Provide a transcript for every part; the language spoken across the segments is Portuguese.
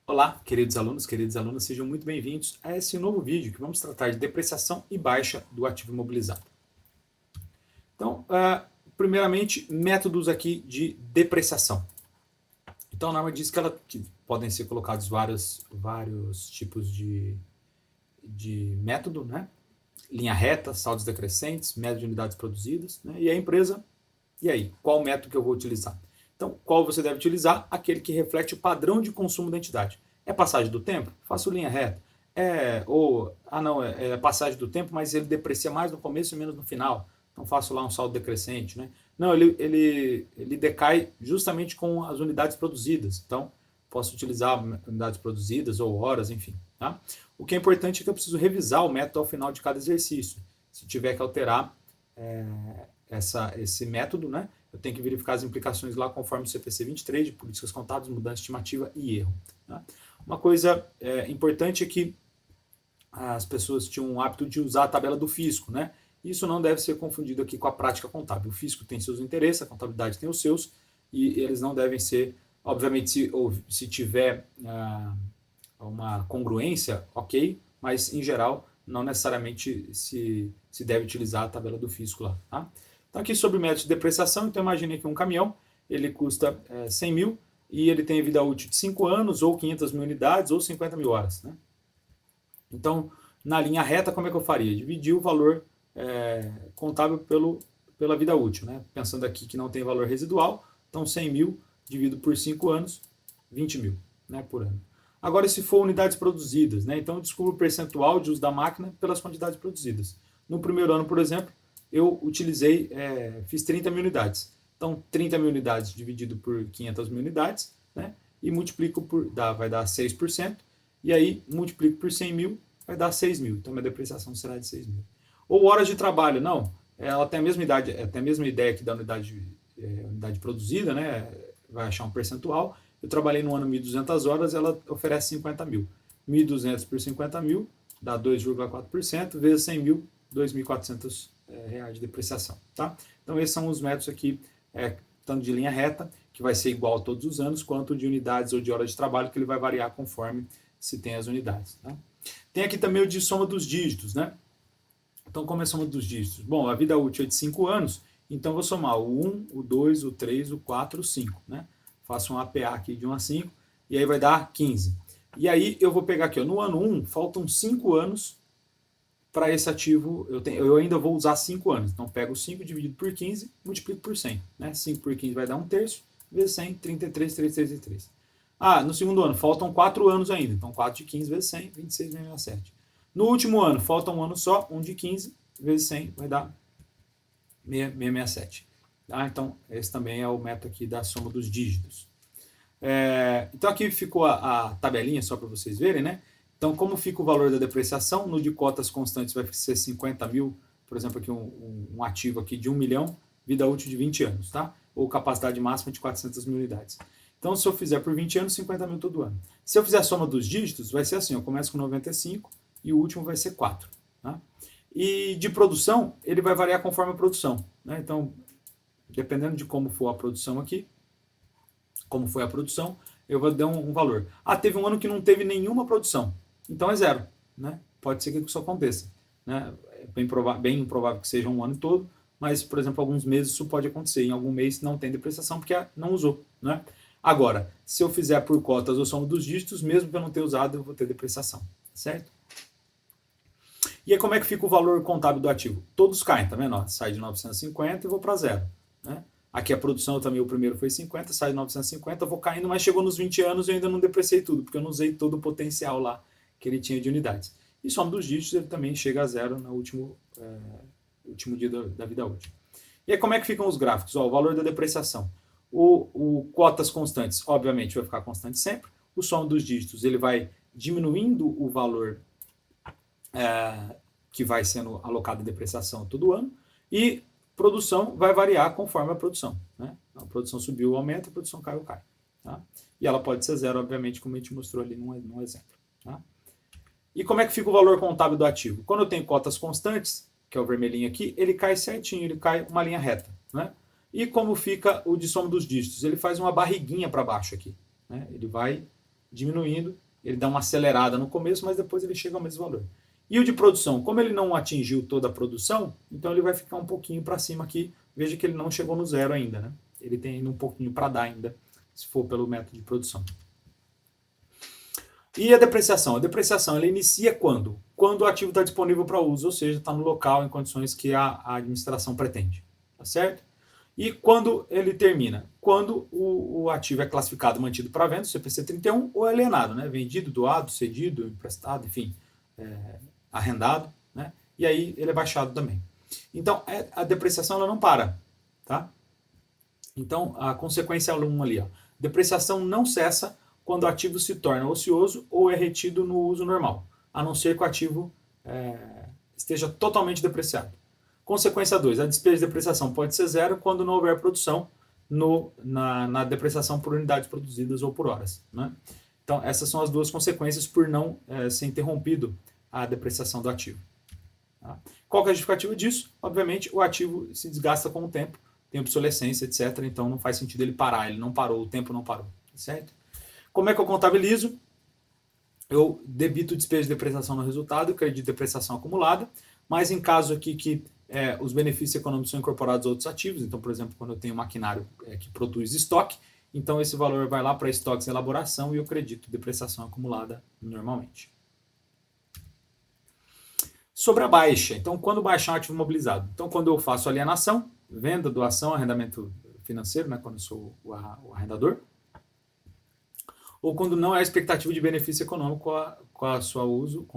Olá, queridos alunos, queridas alunas, sejam muito bem-vindos a esse novo vídeo que vamos tratar de depreciação e baixa do ativo imobilizado. Então, primeiramente, métodos aqui de depreciação. Então, a norma diz que podem ser colocados vários tipos de método, né? Linha reta, saldos decrescentes, média de unidades produzidas, né? E a empresa, e aí, qual método que eu vou utilizar? Então, qual você deve utilizar? Aquele que reflete o padrão de consumo da entidade. É passagem do tempo? Faço linha reta. É passagem do tempo, mas ele deprecia mais no começo e menos no final. Então faço lá um saldo decrescente, né? Não, ele decai justamente com as unidades produzidas. Então, posso utilizar unidades produzidas ou horas, enfim. Tá? O que é importante é que eu preciso revisar o método ao final de cada exercício. Se tiver que alterar esse método, né? Eu tenho que verificar as implicações lá conforme o CPC 23 de políticas contábeis, mudança estimativa e erro. Tá? Uma coisa importante é que as pessoas tinham o hábito de usar a tabela do fisco, né? Isso não deve ser confundido aqui com a prática contábil. O fisco tem seus interesses, a contabilidade tem os seus, e eles não devem ser, obviamente, se tiver uma congruência, ok, mas em geral não necessariamente se deve utilizar a tabela do fisco lá. Tá? Então aqui sobre método de depreciação, então imagine que um caminhão, ele custa 100 mil e ele tem vida útil de 5 anos, ou 500 mil unidades, ou 50 mil horas. Né? Então, na linha reta, como é que eu faria? Dividir o valor contábil pela vida útil. Né? Pensando aqui que não tem valor residual, então 100 mil dividido por 5 anos, 20 mil, né, por ano. Agora, se for unidades produzidas, né, então eu descubro o percentual de uso da máquina pelas quantidades produzidas. No primeiro ano, por exemplo, eu fiz 30 mil unidades. Então, 30 mil unidades dividido por 500 mil unidades, né, e multiplico vai dar 6%, e aí multiplico por 100 mil, vai dar 6 mil. Então, minha depreciação será de 6 mil. Ou horas de trabalho, não. Ela tem a mesma ideia aqui da unidade produzida, né? Vai achar um percentual. Eu trabalhei no ano 1.200 horas, ela oferece 50 mil. 1.200 por 50 mil dá 2,4%, vezes 100 mil, 2.400 reais de depreciação. Tá? Então, esses são os métodos aqui, tanto de linha reta, que vai ser igual todos os anos, quanto de unidades ou de horas de trabalho, que ele vai variar conforme se tem as unidades. Tá? Tem aqui também o de soma dos dígitos, né? Então, como é a soma dos dígitos? Bom, a vida útil é de 5 anos, então eu vou somar o 1, o 2, o 3, o 4, o 5. Né? Faço um APA aqui de 1 a 5, e aí vai dar 15. E aí eu vou pegar aqui, ó, no ano 1, faltam 5 anos para esse ativo, eu ainda vou usar 5 anos. Então, pego 5 dividido por 15, multiplico por 100. Né? 5 por 15 vai dar 1 terço, vezes 100, 33, 333. No segundo ano, faltam 4 anos ainda. Então, 4 de 15 vezes 100, 26,67. No último ano, falta um ano só, 1 de 15 vezes 100 vai dar 667. Tá? Então, esse também é o método aqui da soma dos dígitos. Então, aqui ficou a tabelinha, só para vocês verem, né? Então, como fica o valor da depreciação? No de cotas constantes vai ser 50 mil, por exemplo, aqui um ativo aqui de 1 milhão, vida útil de 20 anos, tá? Ou capacidade máxima de 400 mil unidades. Então, se eu fizer por 20 anos, 50 mil todo ano. Se eu fizer a soma dos dígitos, vai ser assim, eu começo com 95 e o último vai ser 4. Tá? E de produção, ele vai variar conforme a produção. Né? Então, dependendo de como for a produção aqui, como foi a produção, eu vou dar um valor. Teve um ano que não teve nenhuma produção, então é zero. Né? Pode ser que isso aconteça. Né? É bem improvável que seja um ano todo, mas, por exemplo, alguns meses isso pode acontecer. Em algum mês não tem depreciação porque não usou. Né? Agora, se eu fizer por cotas ou soma dos dígitos, mesmo que eu não tenha usado, eu vou ter depreciação. Certo? E aí como é que fica o valor contábil do ativo? Todos caem, tá vendo? Sai de 950 e vou para zero. Né? Aqui a produção também, o primeiro foi 50, sai de 950, eu vou caindo, mas chegou nos 20 anos e eu ainda não depreciei tudo, porque eu não usei todo o potencial lá que ele tinha de unidades. E soma dos dígitos, ele também chega a zero no último dia da vida útil. E aí como é que ficam os gráficos? O valor da depreciação. O cotas constantes, obviamente, vai ficar constante sempre. O soma dos dígitos, ele vai diminuindo o valor que vai sendo alocado em depreciação todo ano, e produção vai variar conforme a produção. Né? A produção subiu, aumenta, a produção caiu, cai. Tá? E ela pode ser zero, obviamente, como a gente mostrou ali num exemplo. Tá? E como é que fica o valor contábil do ativo? Quando eu tenho cotas constantes, que é o vermelhinho aqui, ele cai certinho, ele cai uma linha reta. Né? E como fica o de soma dos dígitos? Ele faz uma barriguinha para baixo aqui. Né? Ele vai diminuindo, ele dá uma acelerada no começo, mas depois ele chega ao mesmo valor. E o de produção, como ele não atingiu toda a produção, então ele vai ficar um pouquinho para cima aqui. Veja que ele não chegou no zero ainda, né? Ele tem ainda um pouquinho para dar ainda, se for pelo método de produção. E a depreciação? A depreciação ela inicia quando? Quando o ativo está disponível para uso, ou seja, está no local em condições que a administração pretende. Tá certo? E quando ele termina? Quando o ativo é classificado mantido para venda, CPC 31, ou alienado, né? Vendido, doado, cedido, emprestado, enfim, arrendado, né? E aí ele é baixado também. Então, a depreciação ela não para, tá? Então, a consequência 1 ali, ó. Depreciação não cessa quando o ativo se torna ocioso ou é retido no uso normal, a não ser que o ativo esteja totalmente depreciado. Consequência 2, a despesa de depreciação pode ser zero quando não houver produção na depreciação por unidades produzidas ou por horas, né? Então, essas são as duas consequências por não ser interrompido a depreciação do ativo. Tá? Qual que é a justificativa disso? Obviamente, o ativo se desgasta com o tempo, tem obsolescência, etc. Então, não faz sentido ele parar, ele não parou, o tempo não parou, certo? Como é que eu contabilizo? Eu debito despesa de depreciação no resultado, eu crédito de depreciação acumulada, mas em caso aqui que os benefícios econômicos são incorporados a outros ativos, então, por exemplo, quando eu tenho maquinário que produz estoque, então esse valor vai lá para estoques e elaboração e eu credito depreciação acumulada normalmente. Sobre a baixa, então quando baixar um ativo imobilizado? Então quando eu faço alienação, venda, doação, arrendamento financeiro, né, quando eu sou o arrendador, ou quando não há expectativa de benefício econômico com o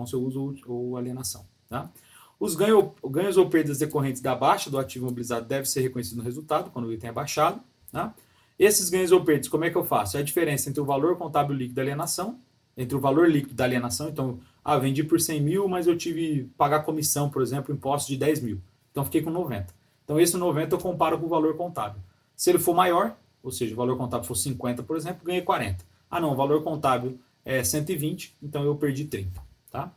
seu uso ou alienação. Tá? Os ganhos ou perdas decorrentes da baixa do ativo imobilizado devem ser reconhecidos no resultado, quando o item é baixado. Tá? Esses ganhos ou perdas, como é que eu faço? É a diferença entre o valor contábil líquido da alienação, entre o valor líquido da alienação, então, vendi por 100 mil, mas eu tive que pagar comissão, por exemplo, imposto de 10 mil. Então, fiquei com 90. Então, esse 90 eu comparo com o valor contábil. Se ele for maior, ou seja, o valor contábil for 50, por exemplo, ganhei 40. Não, o valor contábil é 120, então eu perdi 30. Tá?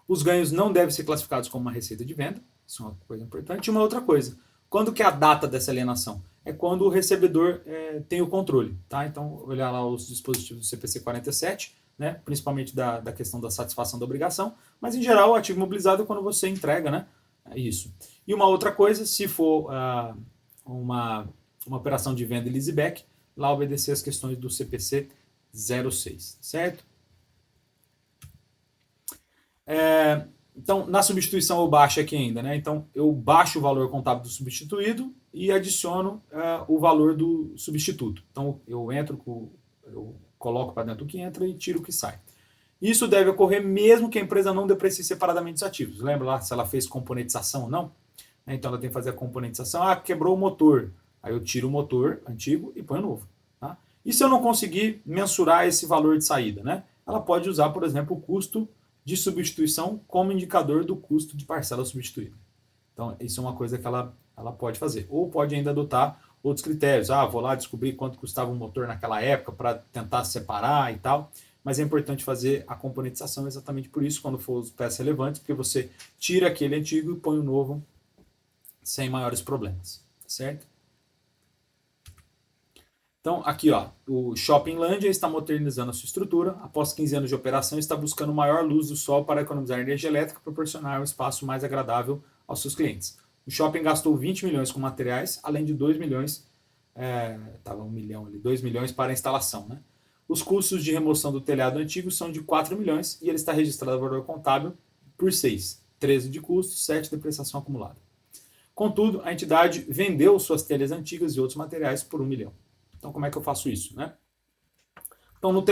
Os ganhos não devem ser classificados como uma receita de venda, isso é uma coisa importante. E uma outra coisa, quando que é a data dessa alienação? É quando o recebedor tem o controle. Tá? Então, olhar lá os dispositivos do CPC 47, né? Principalmente da questão da satisfação da obrigação, mas em geral o ativo imobilizado é quando você entrega, né? Isso. E uma outra coisa, se for uma operação de venda e leaseback, lá obedecer as questões do CPC 06, certo? Então, na substituição eu baixo aqui ainda, né? Então, eu baixo o valor contábil do substituído e adiciono o valor do substituto. Então, eu coloco para dentro o que entra e tiro o que sai. Isso deve ocorrer mesmo que a empresa não deprecie separadamente os ativos. Lembra lá se ela fez componentização ou não? Então, ela tem que fazer a componentização. Quebrou o motor. Aí eu tiro o motor antigo e ponho novo. Tá? E se eu não conseguir mensurar esse valor de saída, né? Ela pode usar, por exemplo, o custo de substituição como indicador do custo de parcela substituída. Então, isso é uma coisa que ela pode fazer. Ou pode ainda adotar outros critérios. Vou lá descobrir quanto custava um motor naquela época para tentar separar e tal. Mas é importante fazer a componentização exatamente por isso, quando for os peças relevantes, porque você tira aquele antigo e põe o novo sem maiores problemas. Certo? Então, aqui, o Shopping Lândia está modernizando a sua estrutura. Após 15 anos de operação, está buscando maior luz do sol para economizar energia elétrica e proporcionar um espaço mais agradável aos seus clientes. O shopping gastou 20 milhões com materiais, além de 2 milhões, estava 1 milhão ali, 2 milhões para a instalação. Né? Os custos de remoção do telhado antigo são de 4 milhões e ele está registrado no valor contábil por 6. 13 de custos, 7 de depreciação acumulada. Contudo, a entidade vendeu suas telhas antigas e outros materiais por 1 milhão. Então, como é que eu faço isso? Né? Então, no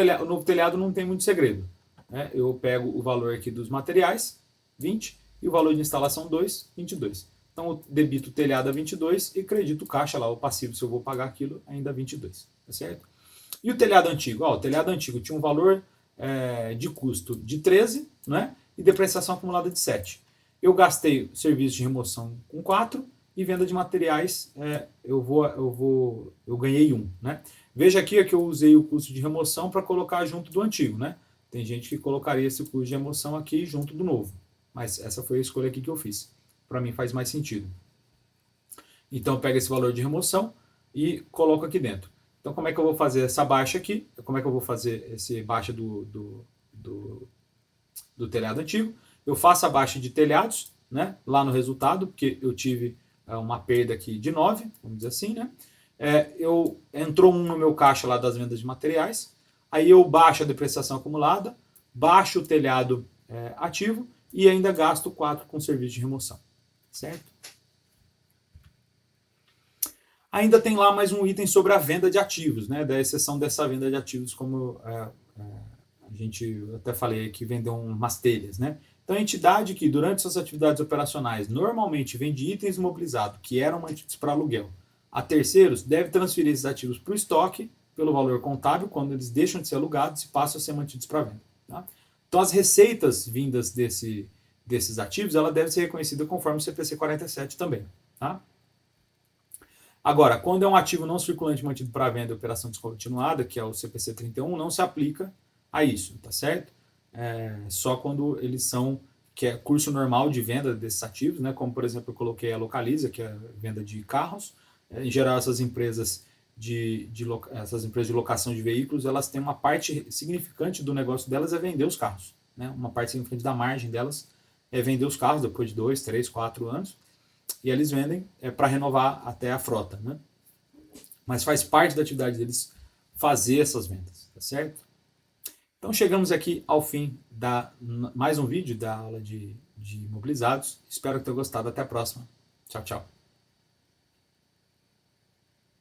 telhado não tem muito segredo. Né? Eu pego o valor aqui dos materiais, 20, e o valor de instalação 2, 22. Então, eu debito o telhado a 22 e credito o caixa lá, o passivo, se eu vou pagar aquilo, ainda 22. Tá certo? E o telhado antigo? O telhado antigo tinha um valor de custo de 13, né? E depreciação acumulada de 7. Eu gastei serviço de remoção com 4, e venda de materiais, eu ganhei 1. Né? Veja aqui que eu usei o custo de remoção para colocar junto do antigo. Né? Tem gente que colocaria esse custo de remoção aqui junto do novo. Mas essa foi a escolha aqui que eu fiz. Para mim faz mais sentido. Então eu pego esse valor de remoção e coloco aqui dentro. Então, como é que eu vou fazer essa baixa aqui? Como é que eu vou fazer esse baixa do telhado antigo? Eu faço a baixa de telhados, né, lá no resultado, porque eu tive uma perda aqui de 9, vamos dizer assim, né? Entrou um no meu caixa lá das vendas de materiais, aí eu baixo a depreciação acumulada, baixo o telhado ativo e ainda gasto 4 com serviço de remoção, certo? Ainda tem lá mais um item sobre a venda de ativos, né? Da exceção dessa venda de ativos, como a gente até falei que vendeu umas telhas, né? Então, a entidade que, durante suas atividades operacionais, normalmente vende itens imobilizados que eram mantidos para aluguel a terceiros, deve transferir esses ativos para o estoque pelo valor contábil quando eles deixam de ser alugados e passam a ser mantidos para venda. Tá? Então, as receitas vindas desses ativos, ela deve ser reconhecida conforme o CPC 47 também. Tá? Agora, quando é um ativo não circulante mantido para venda e operação descontinuada, que é o CPC 31, não se aplica a isso, tá certo? Só quando eles são, que é curso normal de venda desses ativos, né? Como, por exemplo, eu coloquei a Localiza, que é a venda de carros. Em geral, essas empresas essas empresas de locação de veículos, elas têm uma parte significante do negócio delas é vender os carros, né? Uma parte significante da margem delas é vender os carros depois de 2, 3, 4 anos. E eles vendem para renovar até a frota, né? Mas faz parte da atividade deles fazer essas vendas, tá certo? Então chegamos aqui ao fim da mais um vídeo da aula de imobilizados. Espero que tenham gostado. Até a próxima. Tchau, tchau.